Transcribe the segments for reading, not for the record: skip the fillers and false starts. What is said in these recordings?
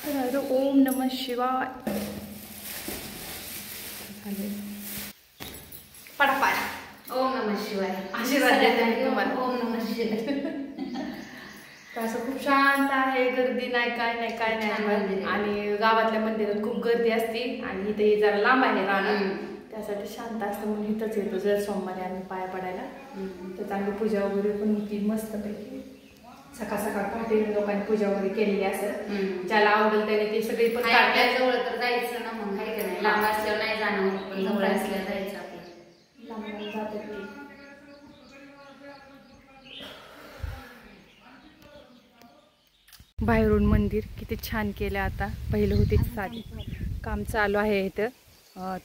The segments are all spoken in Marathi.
तर ओम नमः शिवाय. पटापाय. ओम नमः शिवाय. आशीर्वाद देते तुम्हाला. ओम नमः शिवाय. असं खूप शांत आहे, गर्दी नाही, काय नाही. आणि गावातल्या मंदिरात खूप गर्दी असते आणि इथे जरा लांब आहे राहणं, त्यासाठी शांत असतं म्हणून इथंच येतो जर सोमवारी आम्ही पाया पडायला. तर चांगली पूजा वगैरे पण होती मस्तपैकी. सकाळ सकाळ पहाटे लोकांनी पूजा वगैरे केलेली असं, ज्याला आवडेल त्याने ते सगळे पण जवळ तर जायचं ना, मग काय नाही, लांब असल्यावर नाही जाणं, पण जवळ असल्यावर जायचं आपलं. लांब जातात ते. बाहेरून मंदिर किती छान केलं आता, पहिलं होते साधी. काम चालू आहे इथं,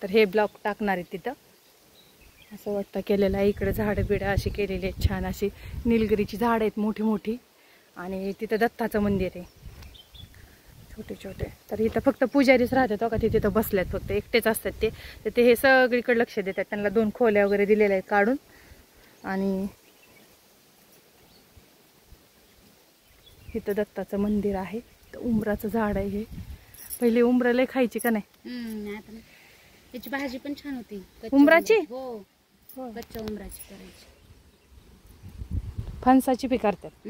तर हे ब्लॉक टाकणार आहे तिथं असं वाटतं केलेलं आहे. इकडे झाडं बिडं अशी केलेली आहेत छान, अशी निलगिरीची झाडं आहेत मोठी मोठी. आणि तिथं दत्ताचं मंदिर आहे छोटे छोटे. तर इथं फक्त पुजारीच राहतात का, ते तिथं बसल्यात, फक्त एकटेच असतात ते. तर ते हे सगळीकडे लक्ष देतात, त्यांना 2 खोल्या वगैरे दिलेल्या आहेत काढून. आणि इथं दत्ताचं मंदिर आहे. तर उंबराचं झाड आहे हे. पहिले उंबरं लय खायची का नाही. आता त्याची भाजी पण छान होती उंबराची. हो, कच्च्या उंबराची करायची. फणसाची बी करतात.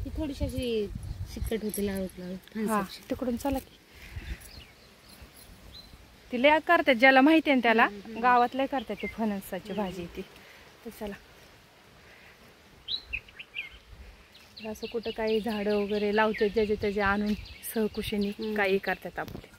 ती थोडीशी अशी शिकट होती, लाळू. तिकडून चला की. ती लय करतात, ज्याला माहिती आहे त्याला. गावात लय करतात ते फणसाची भाजी ती. तर चला, असं कुठं काही झाडं वगैरे लावतात ज्याचे त्याचे आणून सहकुशीने काही करतात आपले.